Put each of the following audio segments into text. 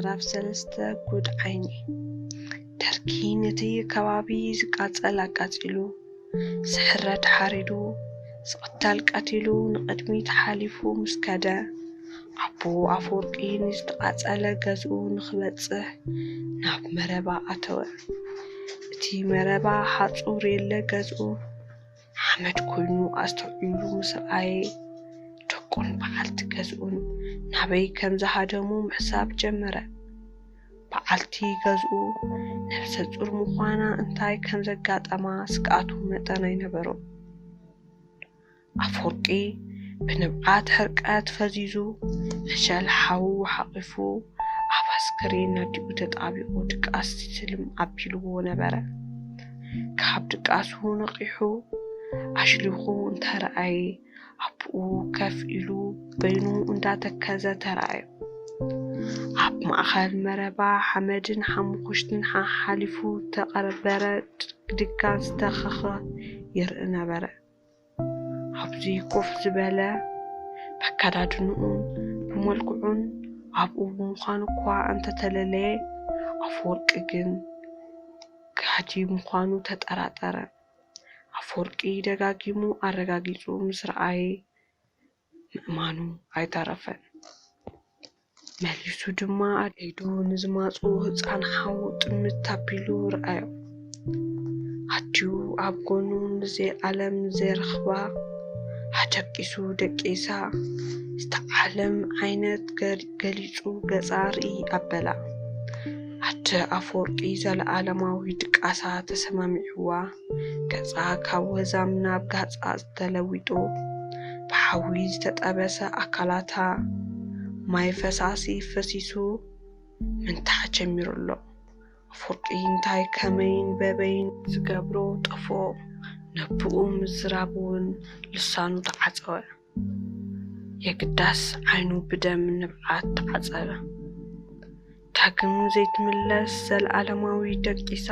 ምዕራፍ 3 ጉድ ዓይኒ ደርጊ ነቲ ከባቢ ዝቃጸል ኣቃጺሉ ስሕረት ሓሪዱ ስቕታል ቀቲሉ ንቕድሚት ሓሊፉ ምስ ከደ ኣቦ ኣፈወርቂ ንዝተቃጸለ ገዝኡ ንኽበጽሕ ናብ መረባ ኣተወ። እቲ መረባ ሓጹር የለ ገዝኡ ሓመድ ኮይኑ ኣስተውዒሉ ምስ ረኣየ ደቁን በዓልቲ ገዝኡን ናበይ ከም ዝሃደሙ ምሕሳብ ጀመረ። በዓልቲ ገዝኡ ነፍሰ ጡር ምዃና እንታይ ከም ዘጋጠማ ስግኣቱ መጠን ኣይነበሮም። ኣፈወርቂ ብንብዓት ሕርቀት ፈዚዙ ዕሸል ሓው ሓቒፉ ኣብ ኣስከሬን ኣዲኡ ተጣቢቑ ድቃስ ስልም ኣቢልዎ ነበረ። ካብ ድቃሱ ነቂሑ ኣሽሊኹ እንተረኣየ ኣቦኡ ከፍ ኢሉ በይኑ እንዳተከዘ ተረኣዮ። ኣብ ማእኸል መረባ ሓመድን ሓሙኽሽትን ሓሊፉ ተቐበረ ድጋን ዝተኸኸ ይርኢ ነበረ። ኣብዚ ኮፍ ዝበለ በካዳድንኡን ብመልክዑን ኣብኡ ብምዃኑ እኳ እንተተለለየ ኣፈወርቂ ግን ጋዲ ምዃኑ ተጠራጠረ። ኣፈወርቂ ደጋጊሙ ኣረጋጊጹ ምስ ረኣየ ምእማኑ ኣይተረፈን። መሊሱ ድማ ኢዱ ንዝማፁ ህፃን ሓው ጥምት ኣቢሉ ረኣዮ። ኣድዩ ኣብ ጎኑ ንዘይዓለም ዘይረኽባ ኣደቂሱ ደቂሳ ዝተዓለም ዓይነት ገሊጹ ገጻ ርኢ ኣበላ። ኣደ ኣፈወርቂ ዘለዓለማዊ ድቃሳ ተሰማሚዕዋ ገጻ ካብ ወዛም ናብ ጋጻ ዝተለዊጡ ብሓዊ ዝተጠበሰ ኣካላታ ማይ ፈሳሲ ፈሲሱ ምንታሕ ጀሚሩ ኣሎ። ኣፈወርቂ እንታይ ከመይን በበይን ዝገብሮ ጠፎ ነብኡ ምዝራብ እውን ልሳኑ ተዓፀወ። የግዳስ ዓይኑ ብደም ንብዓት ተዓፀበ። ዳግም ዘይትምለስ ዘለዓለማዊ ደቂሳ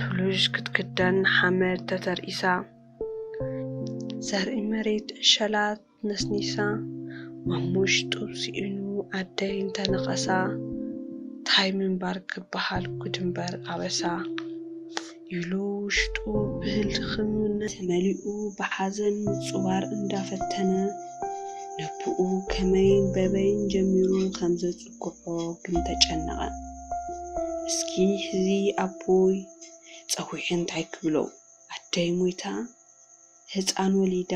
ቱሉዥ ክትክደን ሓመድ ተተርኢሳ ዘርኢ መሬት ዕሸላት ነስኒሳ ማሙሽ ጡብሲኢኑ ኣደይ እንተነቐሳ ታይ ምንባር ክበሃል ጉድንበር ኣበሳ ኢሉ ውሽጡ ብህልኽምነት መሊኡ ብሓዘን ምጽዋር እንዳፈተነ ነብኡ ከመይን በበይን ጀሚሩ ከም ዘጽጉዖ ግን ተጨነቐ። እስኪ ሕዚ ኣቦይ ፀዊዕ እንታይ ክብሎ ኣደይ ሞይታ ህፃን ወሊዳ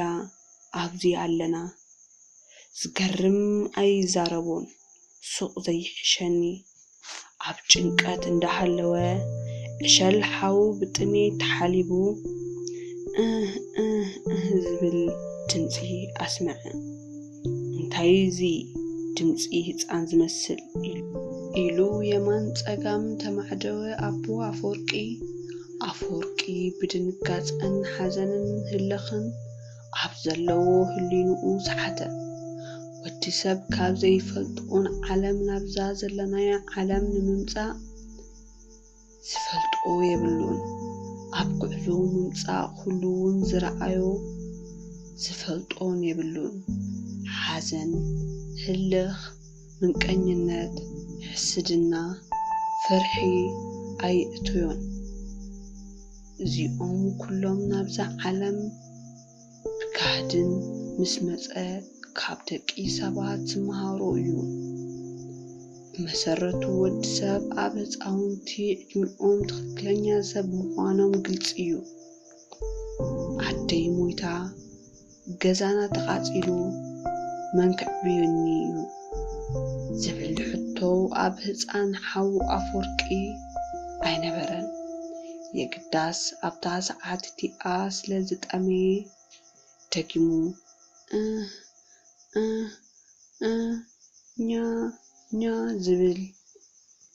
ኣብዚ ኣለና ዝገርም ኣይዛረቦን ሱቕ ዘይሕሸኒ ኣብ ጭንቀት እንዳሃለወ ዕሸል ሓው ብጥሜት ተሓሊቡ ዝብል ድምፂ ኣስመዐ። እንታይ እዚ ድምፂ ህፃን ዝመስል ኢሉ የማን ፀጋም ተማዕደወ ኣቦ ኣፈወርቂ ብድንጋፀን ሓዘንን ህለኽን ኣብ ዘለዎ ህሊንኡ ሰሓተ። ወዲ ሰብ ካብ ዘይፈልጦን ዓለም ናብዛ ዘለናዮ ዓለም ንምምፃእ ዝፈልጦ የብሉን። ኣብ ጉዕዞ ምምፃእ ኩሉ እውን ዝረኣዮ ዝፈልጦን የብሉን። ሓዘን፣ ህልኽ፣ ምንቀኝነት፣ ሕስድና፣ ፍርሒ ኣይእትዮን። እዚኦም ኩሎም ናብዛ ዓለም ብጋድን ምስ መፀ ካብ ደቂ ሰባት ዝመሃሮ እዩ። ብመሰረቱ ወዲ ሰብ ኣብ ህፃውንቲ ዕድሚኦም ትክክለኛ ሰብ ምዃኖም ግልፂ እዩ። ኣደይ ሞይታ ገዛና ተቃፂሉ መን ክዕብየኒ እዩ ዝብል ሕቶ ኣብ ህፃን ሓው ኣፈወርቂ ኣይነበረን። የግዳስ ኣብታ ሰዓት እቲኣ ስለ ዝጠመየ ደጊሙ ኛ ዝብል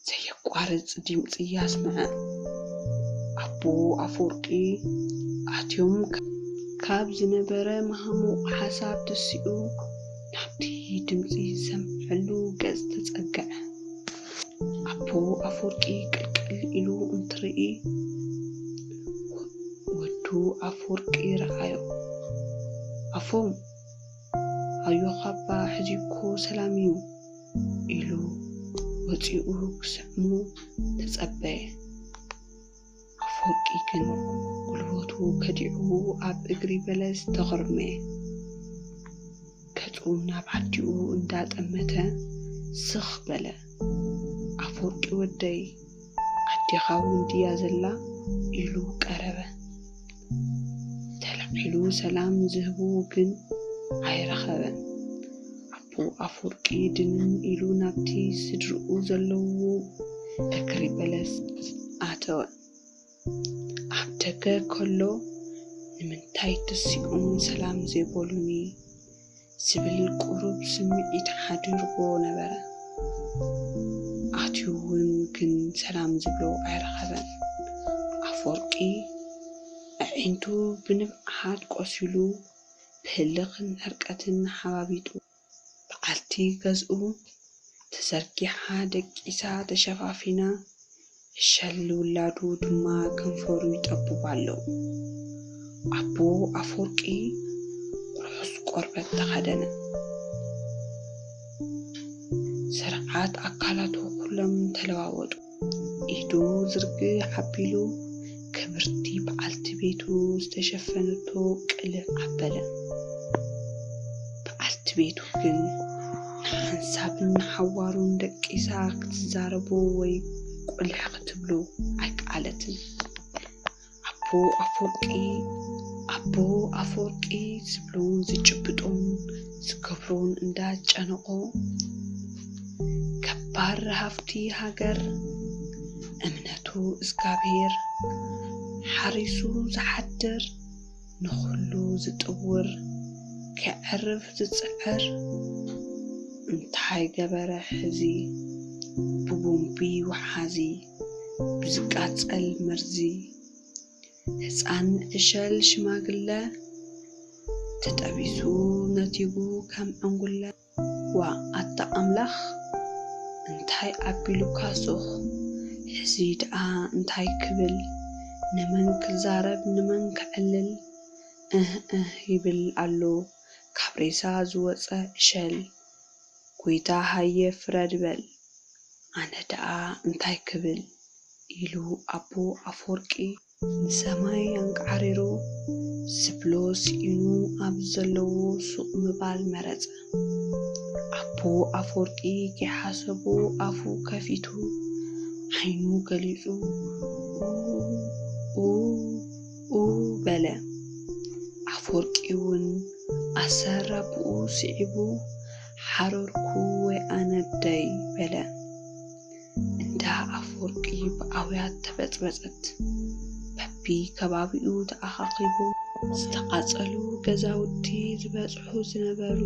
ዘየቋርፅ ድምፂ ያስምዐ። ኣቦ ኣፈወርቂ ኣትዮም ካብ ዝነበረ መሃሙቕ ሓሳብ ተሲኡ ናብቲ ድምፂ ዝሰምዐሉ ገጽ ተጸግዐ። ኣቦ ኣፈወርቂ ቅልቅል ኢሉ እንትርኢ ወዱ ኣፈወርቂ ረኣዮ። ኣፎም ኣዮ ኻባ ሕዚኮ ሰላም እዩ ኢሉ ወፂኡ ክስዕሙ ተጸበየ ኣፈወርቂ ግን ጉልበቱ ከዲዑ ኣብ እግሪ በለስ ተኸርመ ከጡ ናብ ዓዲኡ እንዳጠመተ ስኽ በለ ኣፈወርቂ ወደይ ዓዲኻ ድያ ዘላ ኢሉ ቀረበ ተላዒሉ ሰላም ዝህቡ ግን ኣይረኸበን ኣቦ ኣፈወርቂ ድንን ኢሉ ናብቲ ስድርኡ ዘለዉ እግሪ በለስ ኣተወ ኣብ ደገ ከሎ ንምንታይ ተሲኦም ሰላም ዘይበሉኒ ዝብል ቁሩብ ስምዒት ሓዲርዎ ነበረ ኣትዩውን ግን ሰላም ዝብሎ ኣይረኸበን ኣፈወርቂ ኣዒንቱ ብንብዓት ቆሲሉ ብህልኽን ዕርቀትን ሓባቢጡ በዓልቲ ገዝኡ ተዘርጊሓ ደቂሳ ተሸፋፊና እሸል ውላዱ ድማ ከንፈሩ ይጠብቡ ኣለዉ ኣቦ ኣፈወርቂ ርሑስ ቆርበት ተኸደነ ስርዓት ኣካላቱ ኩሎም ተለዋወጡ ኢዱ ዝርግ ሓቢሉ ክብርቲ በዓልቲ ቤቱ ዝተሸፈነቶ ቅልዕ ኣበለ በዓልቲ ቤቱ ግን ንሓንሳብን ሓዋሩን ደቂሳ ክትዛረቡ ወይ ቁልሕ ክትብሉ ኣይከኣለትን ኣቦ ኣፈወርቂ ዝብሉን ዝጭብጡን ዝገብሩን እንዳጨነቆ ከባድ ሃፍቲ ሃገር እምነቱ እግዚአብሔር ሓሪሱ ዝሓድር ንኹሉ ዝጥውር ክዕርፍ ዝፅዕር እንታይ ገበረ ሕዚ ብቦምቢ ወሓዚ ብዝቃጸል መርዚ ህፃን እሸል ሽማግለ ተጠቢሱ ነቲጉ ከም ዕንጉለ ዋ ኣታ ኣምላኽ እንታይ ኣቢሉካ ሶኽ ሕዚ ደኣ እንታይ ክብል ንመን ክዛረብ ንመን ክዕልል ይብል ኣሎ ካብ ሬሳ ዝወፀ እሸል ጎይታ ሃየ ፍረድ በል ኣነ ደኣ እንታይ ክብል ኢሉ ኣቦ ኣፈወርቂ ንሰማይ አንቃሪሩ ዝብሎ ሲኢኑ ኣብ ዘለዎ ሱቕ ምባል መረፀ ኣቦ ኣፈወርቂ ክሓሰቡ ኣፉ ከፊቱ ዓይኑ ገሊጹ በለ ኣፈወርቂውን ኣሰራብኡ ስዒቡ ሓረርኩ ወይ ኣነደይ በለ እንዳ ኣፈወርቂ ብኣውያት ተበፅበፀት በቢ ከባቢኡ ተኣኻኺቡ ዝተቃጸሉ ገዛውቲ ዝበፅሑ ዝነበሩ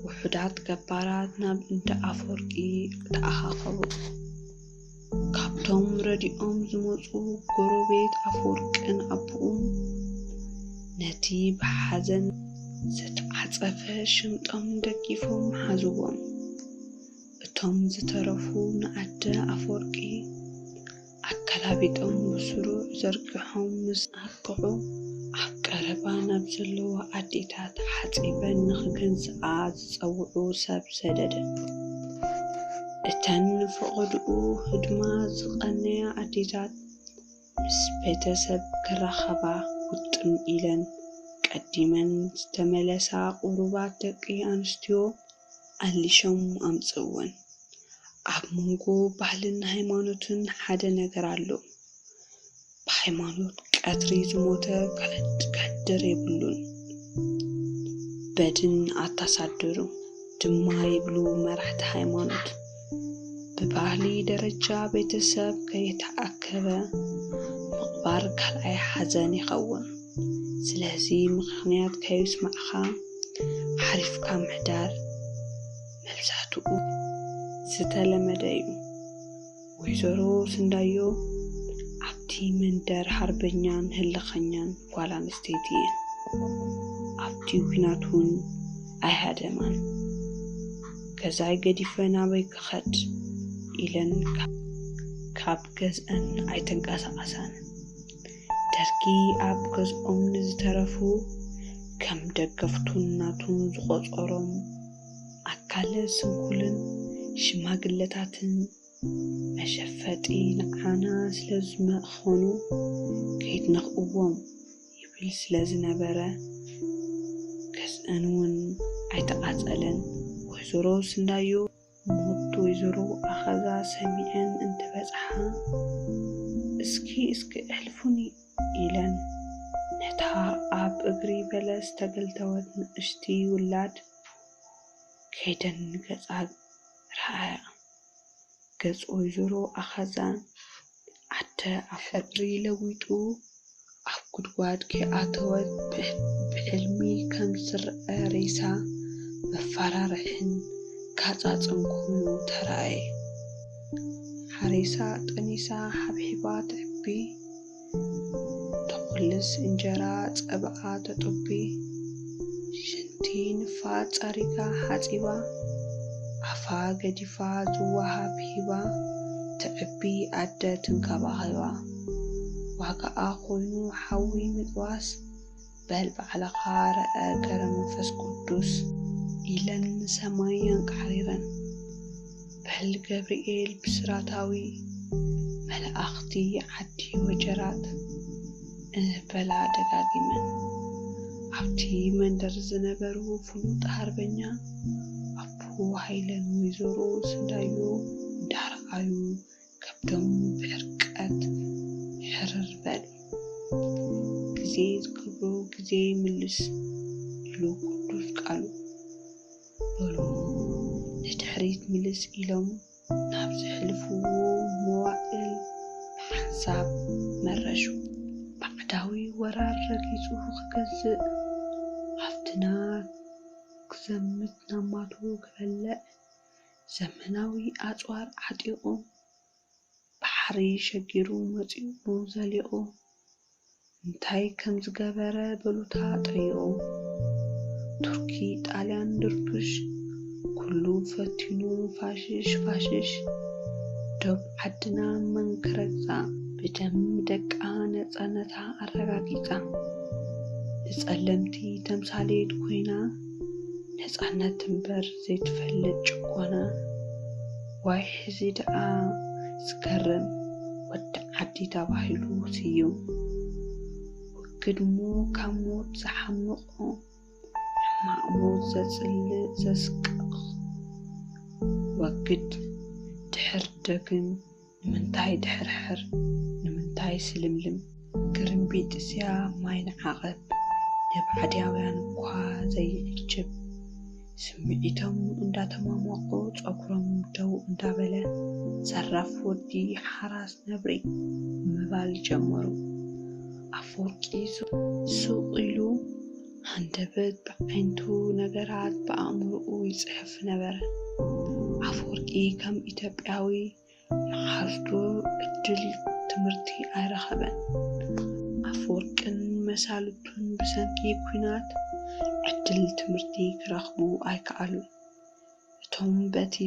ውሑዳት ገባራት ናብ እንዳ ኣፈወርቂ ተኣኻኸቡ ካብቶም ረዲኦም ዝመፁ ጎረቤት ኣፈወርቅን ኣቦኡን ነቲ ብሓዘን ዝተዓፀፈ ሽምጦም ደጊፎም ሓዝዎም እቶም ዝተረፉ ንኣደ ኣፈወርቂ ኣከላቢጦም ብስሩዕ ዘርጊሖም ምስ ኣክዑ ኣብ ቀረባ ናብ ዘለዎ ኣዴታት ሓፂበን ንኽገንዝኣ ዝፀውዑ ሰብ ሰደደ እተን ፍቕድኡ ህድማ ዝቐነያ ኣዴታት ምስ ቤተሰብ ክራኸባ ውጥን ኢለን ቀዲመን ዝተመለሳ ቁሩባት ደቂ ኣንስትዮ ኣሊሾም ኣምፅወን ኣብ መንጎ ባህልን ሃይማኖትን ሓደ ነገር ኣሎ ብሃይማኖት ቀትሪ ዝሞተ ክሕድር የብሉን በድን ኣታሳድሩ ድማ ይብሉ መራሕቲ ሃይማኖት በባህሊ ደረጃ ቤተሰብ ከይተኣከበ ምቕባር ካልኣይ ሓዘን ይኸውን ስለዚ ምኽንያት ከይስማዕኻ ሓሪፍካ ምሕዳር መብዛሕትኡ ዝተለመደ እዩ ወይዘሮ ስንዳዮ ኣብቲ መንደር ሓርበኛን ህልኸኛን ጓል ኣንስተይቲ እየን ኣብቲ ኩናት እውን ኣይሃደማን ገዛይ ገዲፈን ኣበይ ክኸድ ኢለን ካብ ገዝአን ኣይተንቀሳቐሳን ደርጊ ኣብ ገዝኦም ንዝተረፉ ከም ደገፍቱን ናቱን ዝቆፀሮም ኣካለ ስንኩልን ሽማግለታትን መሸፈጢ ንዓና ስለዝመኾኑ ከይድነኽእዎም ይብል ስለዝነበረ ገዝእንውን ኣይተቓጸለን ወይዘሮ ስንዳዮ ሞት ወይዘሮ ኣኸዛ ሰሚዐን እንትበጽሓ እስኪ እሕልፉኒ ኢለን ነታ ኣብ እግሪ በለስ ተገልተወት ንእሽቲ ውላድ ከይደን ገጻ ረኣያ ገጽ ወይዘሮ ኣኸዛን ዓደ ኣፍሪ ለዊጡ ኣብ ጉድጓድ ከይኣተወት ብሕልሚ ከም ዝርአ ሬሳ መፈራርሕን ካጻጽን ኮይኑ ተራእየ ሓሬሳ ጠኒሳ ሓብሒባ ትዕቢ ተቆልስ እንጀራ ጸብዓ ተጠቢ ሽንቲ ንፋት ጻሪጋ ሓጺባ ኣፋ ገዲፋ ዝወሃብ ሂባ ትዕቢ ኣደ ትንከባኸባ ዋጋኣ ኮይኑ ሓዊ ምጥዋስ በል ባዕለኻ ረአ ገረ መንፈስ ቅዱስ ኢለን ሰማይ ያንቃሪረን በል ገብርኤል ብስራታዊ መላእኽቲ ዓዲ ወጀራት በላ ደጋጊመን ኣብቲ መንደር ዝነበሩ ፍሉጥ ሃርበኛ ኣቦ ሃይለን ወይዘሮ ስንዳዮ እንዳረኣዩ ከብዶም ብሕርቀት ሕርር በል ጊዜ ዝክብሩ ጊዜ ይምልስ ኢሉ ቅዱስ ቃሉ በሉ ንድሕሪት ምልስ ኢሎም ናብ ዘሕልፍዎ መዋዕል ብሓንሳብ መረሹ ባዕዳዊ ወራር ረጊጹ ክገዝእ ሃፍትና ክዘምት ናማቱ ክበልዕ ዘመናዊ ኣጽዋር ዓጢቑ ባሕሪ ሸጊሩ መጺኡ ዘሊቑ እንታይ ከም ዝገበረ በሉታ ጠይቑ ቱርኪ ጣልያን ድርቱሽ ኩሉ ፈቲኑ ፋሽሽ ደብ ዓድና መንክረግዛ ብደም ደቃ ነፃነታ ኣረጋጊፃ ንጸለምቲ ተምሳሌት ኮይና ነፃነት እምበር ዘይትፈልጥ ጭቆና ዋይ ሕዚ ደኣ ዝገርም ወዲ ዓዲ ተባሂሉ ስዩ ወግድሞ ካብ ሞት ዝሓምቆ ሕማቕ ሞት ዘጽልእ ዘስቅቕ ወግድ ድሕር ደግም ንምንታይ ድሕርሕር ንምንታይ ስልምልም ግርምቢጥ እስያ ማይ ንዓቐብ ነብዓድያውያን እኳ ዘይዕጅብ ስምዒቶም እንዳተማሞቑ ጸጉሮም ደው እንዳበለ ዘራፍ ወዲ ሓራስ ነብሪ ምባል ጀመሩ ኣፈወርቂ ሱቕ ኢሉ ሃንደበት ብዓይንቱ ነገራት በኣእምርኡ ይጽሕፍ ነበረ ኣፈወርቂ ከም ኢትዮጵያዊ መዓዝዶ ዕድል ትምህርቲ ኣይረኸበን ኣፈወርቅን መሳልቱን ብሰንኪ ኩናት ዕድል ትምህርቲ ክረኽቡ ኣይከኣሉን እቶም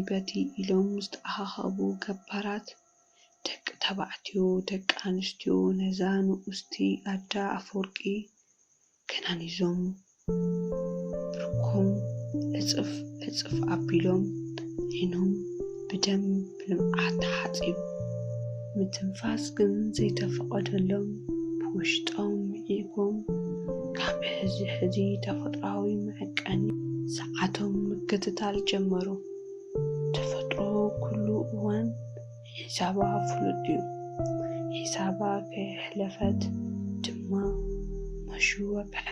በቲ ኢሎም ዝተኣኻኸቡ ገባራት ደቂ ተባዕትዮ ደቂ ኣንስትዮ ነዛ ንኡስቲ ኣዳ ኣፈወርቂ ከናኒዞም ብርኮም እጽፍ ኣቢሎም ዒኖም ብደም ብልምዓት ተሓጺቡ ምትንፋስ ግን ዘይተፈቐደሎም ብውሽጦም ሚዒጎም ካብ ሕዚ ተፈጥራዊ መዐቀኒ ሰዓቶም ምግትታል ጀመሩ ተፈጥሮ ኩሉ እዋን ሒሳባ ፍሉጥ እዩ ሒሳባ ከየሕለፈት ድማ መሹ ወብሐ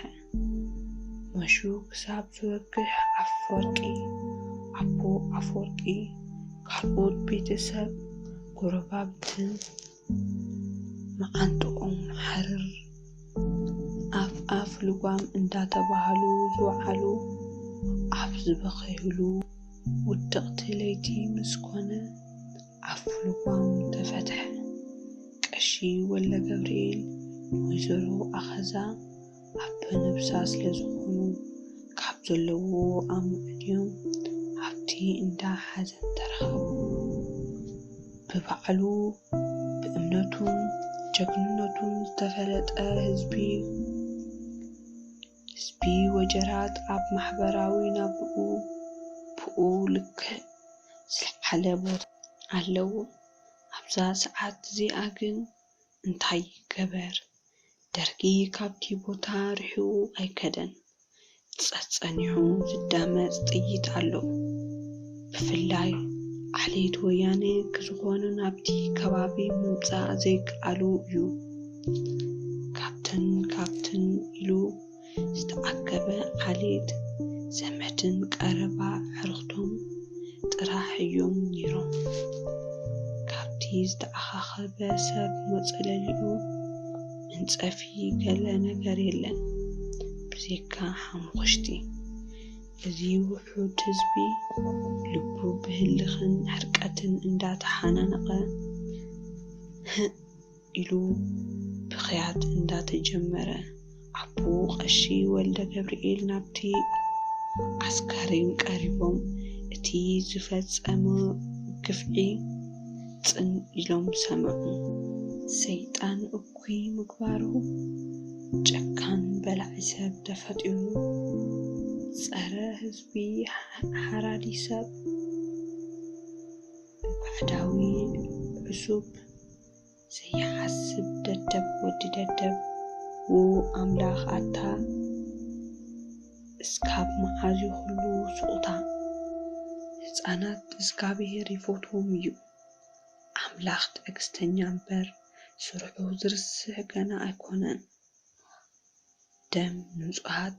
መሹ ክሳብ ዝወግሕ ኣፈወርቂ ኣቦ ኣፈወርቂ ካልኦት ቤተሰብ ጎረባብትን መዓንጥኦም ሓርር ኣፍ ልጓም እንዳተባሃሉ ዝወዓሉ ኣብ ዝበኸይሉ ውድቕቲ ለይቲ ምስ ኮነ ኣፍ ልጓም ተፈትሐ ቀሺ ወለ ገብርኤል ወይዘሮ ኣኸዛ ኣበ ነብሳ ስለ ዝኾኑ ካብ ዘለዎ ኣምዕድዮም ኣብቲ እንዳ ሓዘን ተረኸቡ ብባዕሉ ብእምነቱን ጀግንነቱን ዝተፈለጠ ህዝቢ ወጀራት ኣብ ማሕበራዊ ናብኡ ብኡ ልክዕ ዝተሓለ ቦታ ኣለዎ። ኣብዛ ሰዓት እዚኣ ግን እንታይ ይገበር? ደርጊ ካብቲ ቦታ ርሒቑ ኣይከደን። ጸኒሑ ዝዳመጽ ጥይት ኣሎ። ብፍላይ ዓሌት ወያነ ክዝኾኑ ናብቲ ከባቢ ምምጻእ ዘይከኣሉ እዩ። ካብትን ኢሉ ዝተኣከበ ዓሌት ዘመድን ቀረባ ዕርኽቶም ጥራሕ እዮም ነይሮም። ካብቲ ዝተኣኻኸበ ሰብ መጽለሊኡ ምንጸፊ ገለ ነገር የለን ብዘይካ ሓሙኽሽቲ። እዚ ውሑድ ህዝቢ ልቡ ብህልኽን ሕርቀትን እንዳተሓናነቐ ኢሉ ብኽያት እንዳተጀመረ ኣቦ ቀሺ ወልደ ገብርኤል ናብቲ ዓስከሬን ቀሪቦም እቲ ዝፈጸመ ግፍዒ ጽን ኢሎም ሰምዑ። ሰይጣን እኩይ ምግባሩ ጨካን በላዒ ሰብ ተፈጢሩ ጸረ ህዝቢ ሓራዲ ሰብ ብባዕዳዊ ዕሱብ ዘይሓስብ ደደብ ወዲ ደደብ ኣምላኽ ኣታ እስካብ መዓዝ ኩሉ ስቁታ። ህፃናት እግዚአብሔር ይፈትዎም እዩ። ኣምላኽ ትዕግስተኛ እምበር ስርሑ ዝርስዕ ገና ኣይኮነን። ደም ንጹሃት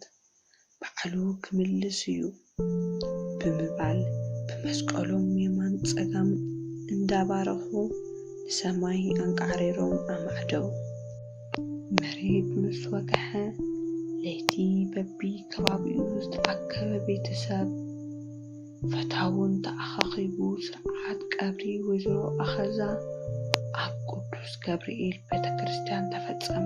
ባዕሉ ክምልስ እዩ ብምባል ብመስቀሎም የማን ጸጋም እንዳባረኹ ንሰማይ አንቃዕሪሮም ኣማዕደው። መሬት ምስ ወግሐ ለይቲ በቢ ከባቢኡ ዝተኣከበ ቤተሰብ ፈታውን ተኣኻኺቡ ስርዓት ቀብሪ ወይዘሮ ኣኸዛ ኣብ ቅዱስ ገብርኤል ቤተ ክርስቲያን ተፈጸመ።